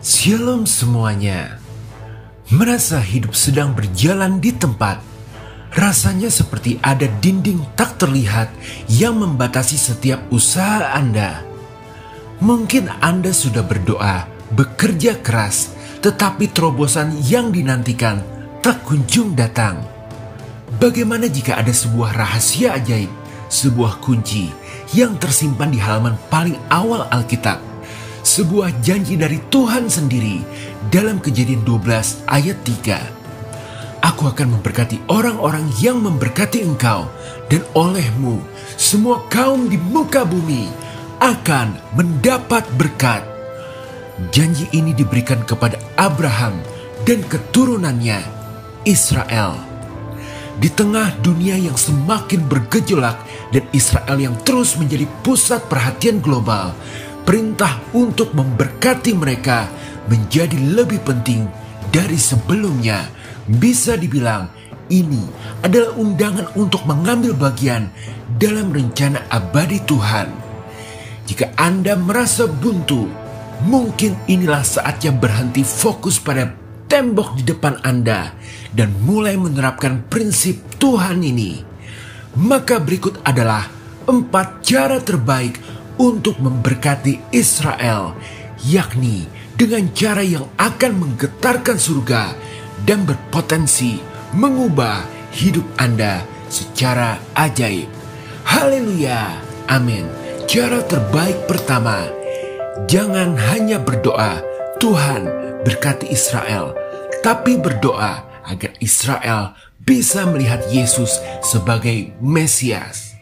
Shalom semuanya. Merasa hidup sedang berjalan di tempat. Rasanya seperti ada dinding tak terlihat yang membatasi setiap usaha Anda. Mungkin Anda sudah berdoa, bekerja keras, tetapi terobosan yang dinantikan tak kunjung datang. Bagaimana jika ada sebuah rahasia ajaib, sebuah kunci yang tersimpan di halaman paling awal Alkitab? Sebuah janji dari Tuhan sendiri dalam Kejadian 12 ayat 3. Aku akan memberkati orang-orang yang memberkati engkau, dan olehmu semua kaum di muka bumi akan mendapat berkat. Janji ini diberikan kepada Abraham dan keturunannya Israel. Di tengah dunia yang semakin bergejolak dan Israel yang terus menjadi pusat perhatian global, perintah untuk memberkati mereka menjadi lebih penting dari sebelumnya. Bisa dibilang ini adalah undangan untuk mengambil bagian dalam rencana abadi Tuhan. Jika Anda merasa buntu, mungkin inilah saatnya berhenti fokus pada tembok di depan Anda dan mulai menerapkan prinsip Tuhan ini. Maka berikut adalah 4 cara terbaik untuk memberkati Israel, yakni dengan cara yang akan menggetarkan surga dan berpotensi mengubah hidup Anda secara ajaib. Haleluya, amin. Cara terbaik pertama, jangan hanya berdoa, Tuhan berkati Israel, tapi berdoa agar Israel bisa melihat Yesus sebagai Mesias.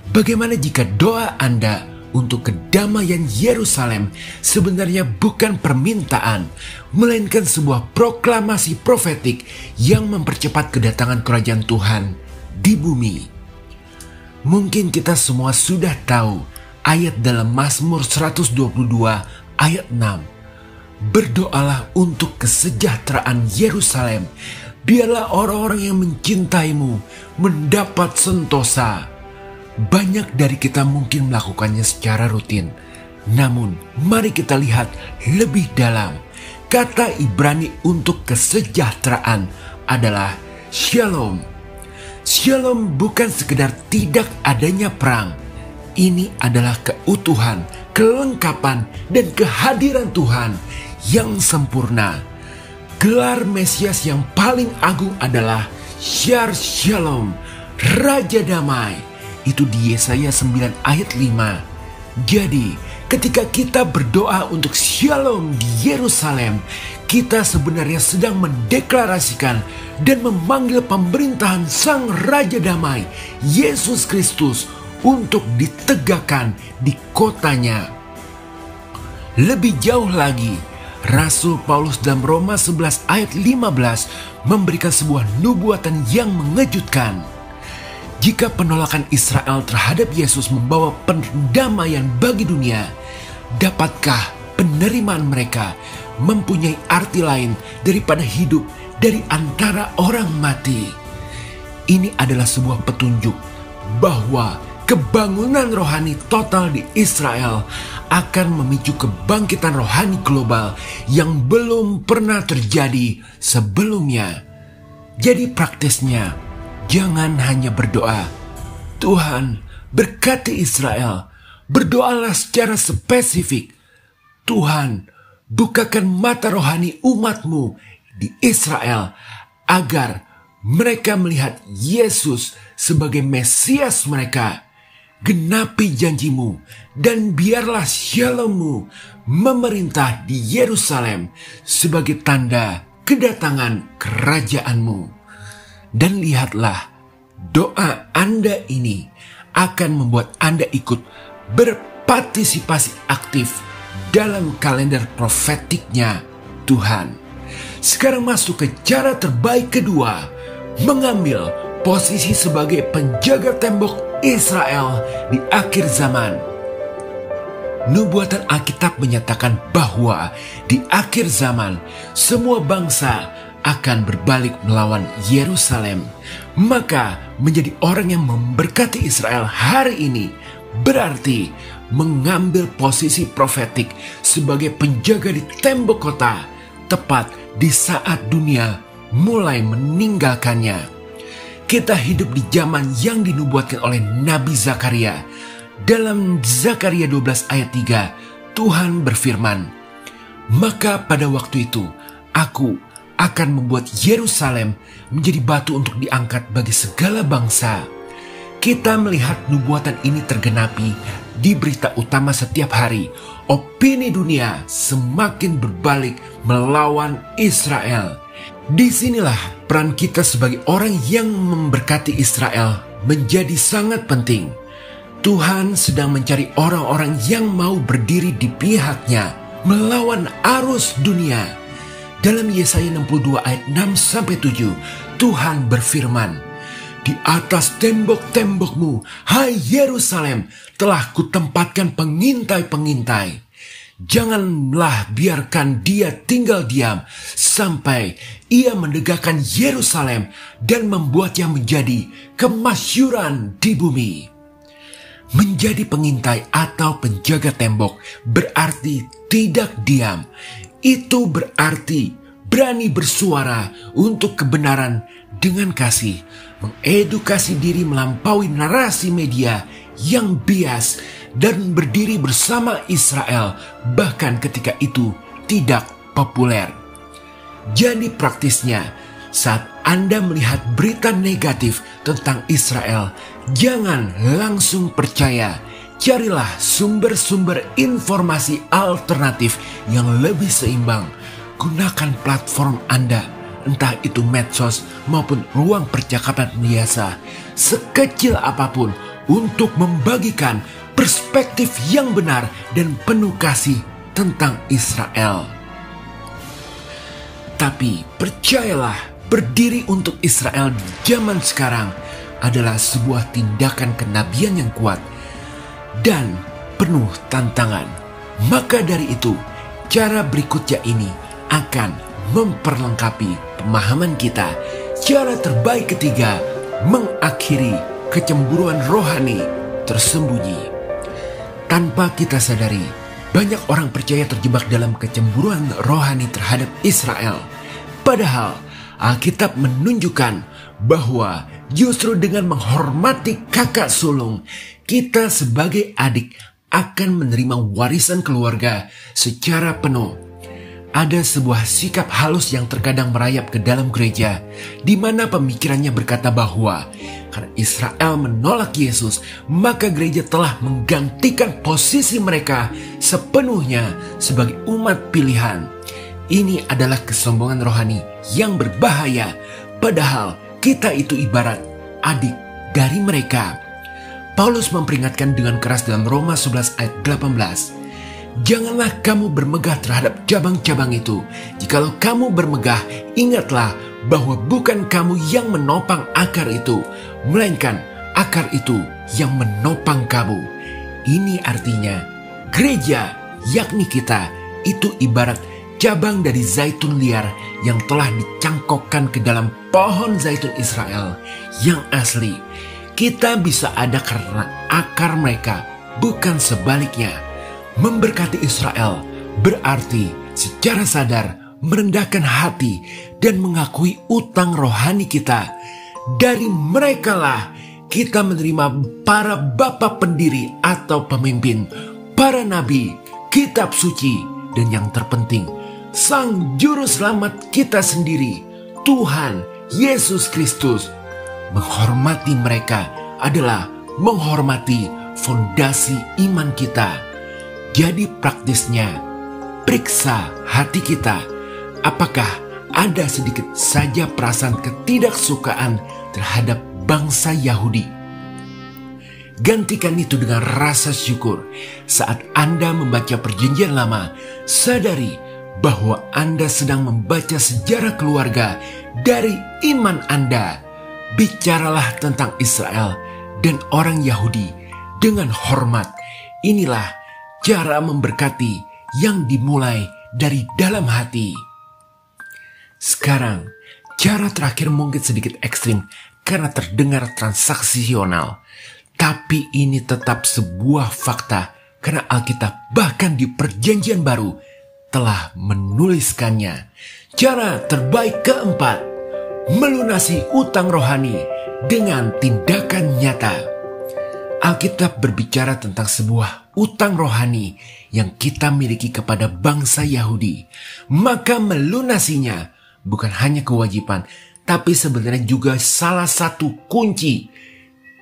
Bagaimana jika doa Anda untuk kedamaian Yerusalem sebenarnya bukan permintaan, melainkan sebuah proklamasi profetik yang mempercepat kedatangan kerajaan Tuhan di bumi? Mungkin kita semua sudah tahu ayat dalam Mazmur 122 ayat 6. Berdoalah untuk kesejahteraan Yerusalem, biarlah orang-orang yang mencintaimu mendapat sentosa. Banyak dari kita mungkin melakukannya secara rutin. Namun, mari kita lihat lebih dalam. Kata Ibrani untuk kesejahteraan adalah shalom. Shalom bukan sekedar tidak adanya perang. Ini adalah keutuhan, kelengkapan, dan kehadiran Tuhan yang sempurna. Gelar Mesias yang paling agung adalah Shar Shalom, Raja Damai. Itu di Yesaya 9 ayat 5. Jadi, ketika kita berdoa untuk shalom di Yerusalem, kita sebenarnya sedang mendeklarasikan dan memanggil pemerintahan Sang Raja Damai, Yesus Kristus, untuk ditegakkan di kotanya. Lebih jauh lagi, Rasul Paulus dalam Roma 11 ayat 15 memberikan sebuah nubuatan yang mengejutkan. Jika penolakan Israel terhadap Yesus membawa pendamaian bagi dunia, dapatkah penerimaan mereka mempunyai arti lain daripada hidup dari antara orang mati? Ini adalah sebuah petunjuk bahwa kebangunan rohani total di Israel akan memicu kebangkitan rohani global yang belum pernah terjadi sebelumnya. Jadi praktisnya, jangan hanya berdoa, Tuhan berkati Israel. Berdoalah secara spesifik, Tuhan bukakan mata rohani umatmu di Israel agar mereka melihat Yesus sebagai Mesias mereka. Genapi janjimu dan biarlah shalommu memerintah di Yerusalem sebagai tanda kedatangan kerajaanmu. Dan lihatlah, doa Anda ini akan membuat Anda ikut berpartisipasi aktif dalam kalender profetiknya Tuhan. Sekarang masuk ke cara terbaik kedua, mengambil posisi sebagai penjaga tembok Israel di akhir zaman. Nubuatan Alkitab menyatakan bahwa di akhir zaman semua bangsa akan berbalik melawan Yerusalem. Maka menjadi orang yang memberkati Israel hari ini berarti mengambil posisi profetik sebagai penjaga di tembok kota, tepat di saat dunia mulai meninggalkannya. Kita hidup di zaman yang dinubuatkan oleh Nabi Zakaria. Dalam Zakaria 12 ayat 3, Tuhan berfirman, "Maka pada waktu itu, aku akan membuat Yerusalem menjadi batu untuk diangkat bagi segala bangsa." Kita melihat nubuatan ini tergenapi di berita utama setiap hari. Opini dunia semakin berbalik melawan Israel. Disinilah peran kita sebagai orang yang memberkati Israel menjadi sangat penting. Tuhan sedang mencari orang-orang yang mau berdiri di pihaknya melawan arus dunia. Dalam Yesaya 62 ayat 6-7, Tuhan berfirman, "Di atas tembok-tembokmu, hai Yerusalem, telah kutempatkan pengintai-pengintai. Janganlah biarkan dia tinggal diam sampai ia menegakkan Yerusalem dan membuatnya menjadi kemasyhuran di bumi." Menjadi pengintai atau penjaga tembok berarti tidak diam. Itu berarti berani bersuara untuk kebenaran dengan kasih, mengedukasi diri melampaui narasi media yang bias, dan berdiri bersama Israel bahkan ketika itu tidak populer. Jadi praktisnya, saat Anda melihat berita negatif tentang Israel, jangan langsung percaya. Carilah sumber-sumber informasi alternatif yang lebih seimbang. Gunakan platform Anda, entah itu medsos maupun ruang percakapan biasa, sekecil apapun, untuk membagikan perspektif yang benar dan penuh kasih tentang Israel. Tapi percayalah, berdiri untuk Israel di zaman sekarang adalah sebuah tindakan kenabian yang kuat dan penuh tantangan. Maka dari itu, cara berikutnya ini akan memperlengkapi pemahaman kita. Cara terbaik ketiga, mengakhiri kecemburuan rohani tersembunyi. Tanpa kita sadari, banyak orang percaya terjebak dalam kecemburuan rohani terhadap Israel. Padahal Alkitab menunjukkan bahwa justru dengan menghormati kakak sulung, kita sebagai adik akan menerima warisan keluarga secara penuh. Ada sebuah sikap halus yang terkadang merayap ke dalam gereja, di mana pemikirannya berkata bahwa karena Israel menolak Yesus, maka gereja telah menggantikan posisi mereka sepenuhnya sebagai umat pilihan. Ini adalah kesombongan rohani yang berbahaya, padahal kita itu ibarat adik dari mereka. Paulus memperingatkan dengan keras dalam Roma 11 ayat 18. Janganlah kamu bermegah terhadap cabang-cabang itu. Jikalau kamu bermegah, ingatlah bahwa bukan kamu yang menopang akar itu, melainkan akar itu yang menopang kamu. Ini artinya gereja, yakni kita, itu ibarat cabang dari zaitun liar yang telah dicangkokkan ke dalam pohon zaitun Israel yang asli. Kita bisa ada karena akar mereka, bukan sebaliknya. Memberkati Israel berarti secara sadar merendahkan hati dan mengakui utang rohani kita. Dari merekalah kita menerima para bapa pendiri atau pemimpin, para nabi, kitab suci, dan yang terpenting, Sang Juru Selamat kita sendiri, Tuhan Yesus Kristus. Menghormati mereka adalah menghormati fondasi iman kita. Jadi praktisnya, periksa hati kita. Apakah ada sedikit saja perasaan ketidaksukaan terhadap bangsa Yahudi? Gantikan itu dengan rasa syukur. Saat Anda membaca Perjanjian Lama, sadari bahwa Anda sedang membaca sejarah keluarga dari iman Anda. Bicaralah tentang Israel dan orang Yahudi dengan hormat. Inilah cara memberkati yang dimulai dari dalam hati. Sekarang, cara terakhir mungkin sedikit ekstrim karena terdengar transaksional. Tapi ini tetap sebuah fakta karena Alkitab bahkan di Perjanjian Baru telah menuliskannya. Cara terbaik keempat, melunasi utang rohani dengan tindakan nyata. Alkitab berbicara tentang sebuah utang rohani yang kita miliki kepada bangsa Yahudi. Maka melunasinya bukan hanya kewajiban, tapi sebenarnya juga salah satu kunci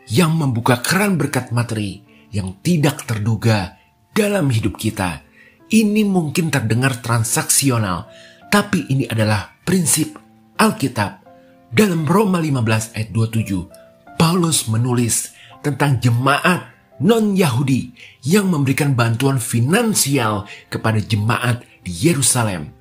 yang membuka keran berkat materi yang tidak terduga dalam hidup kita. Ini mungkin terdengar transaksional, tapi ini adalah prinsip Alkitab. Dalam Roma 15 ayat 27, Paulus menulis tentang jemaat non-Yahudi yang memberikan bantuan finansial kepada jemaat di Yerusalem.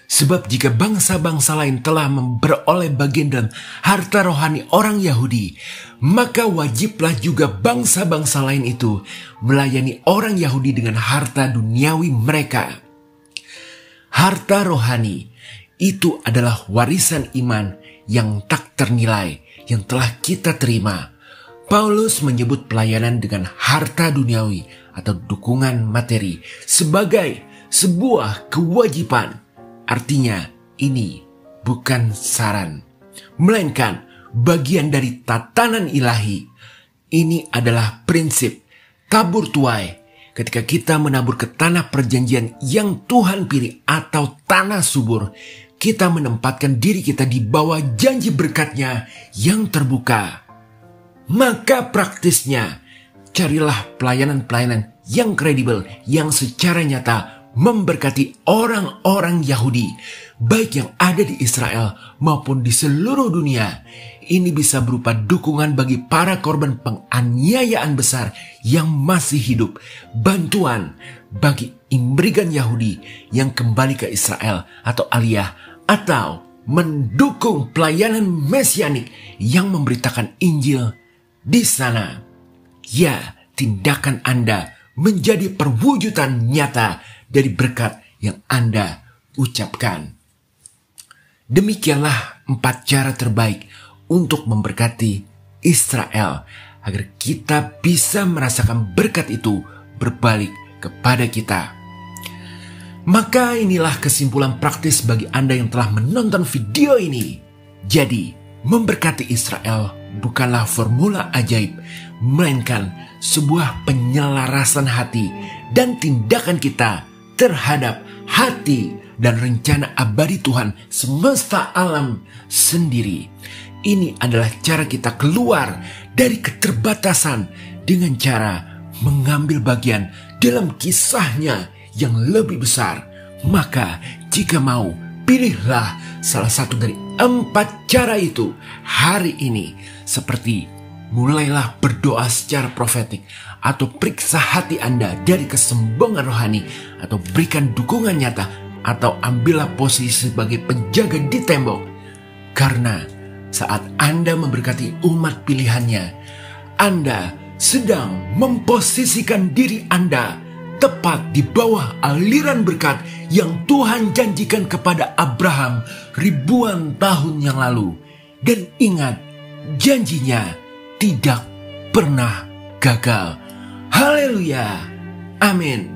Sebab jika bangsa-bangsa lain telah memperoleh bagian dalam harta rohani orang Yahudi, maka wajiblah juga bangsa-bangsa lain itu melayani orang Yahudi dengan harta duniawi mereka. Harta rohani itu adalah warisan iman yang tak ternilai yang telah kita terima. Paulus menyebut pelayanan dengan harta duniawi atau dukungan materi sebagai sebuah kewajiban. Artinya ini bukan saran, melainkan bagian dari tatanan ilahi. Ini adalah prinsip tabur tuai. Ketika kita menabur ke tanah perjanjian yang Tuhan pilih atau tanah subur, kita menempatkan diri kita di bawah janji berkat-Nya yang terbuka. Maka praktisnya, carilah pelayanan-pelayanan yang kredibel, yang secara nyata memberkati orang-orang Yahudi, baik yang ada di Israel maupun di seluruh dunia. Ini bisa berupa dukungan bagi para korban penganiayaan besar yang masih hidup, bantuan bagi imigran Yahudi yang kembali ke Israel atau aliyah, atau mendukung pelayanan mesianik yang memberitakan Injil di sana. Ya, tindakan Anda menjadi perwujudan nyata dari berkat yang Anda ucapkan. Demikianlah 4 cara terbaik untuk memberkati Israel agar kita bisa merasakan berkat itu berbalik kepada kita. Maka inilah kesimpulan praktis bagi Anda yang telah menonton video ini. Jadi, memberkati Israel bukanlah formula ajaib, melainkan sebuah penyelarasan hati dan tindakan kita terhadap hati dan rencana abadi Tuhan semesta alam sendiri. Ini adalah cara kita keluar dari keterbatasan dengan cara mengambil bagian dalam kisah-Nya yang lebih besar. Maka jika mau, pilihlah salah satu dari 4 cara itu hari ini. Seperti mulailah berdoa secara profetik, atau periksa hati Anda dari kesombongan rohani, atau berikan dukungan nyata, atau ambillah posisi sebagai penjaga di tembok. Karena saat Anda memberkati umat pilihannya, Anda sedang memposisikan diri Anda tepat di bawah aliran berkat yang Tuhan janjikan kepada Abraham ribuan tahun yang lalu. Dan ingat, janjinya tidak pernah gagal. Haleluya. Amin.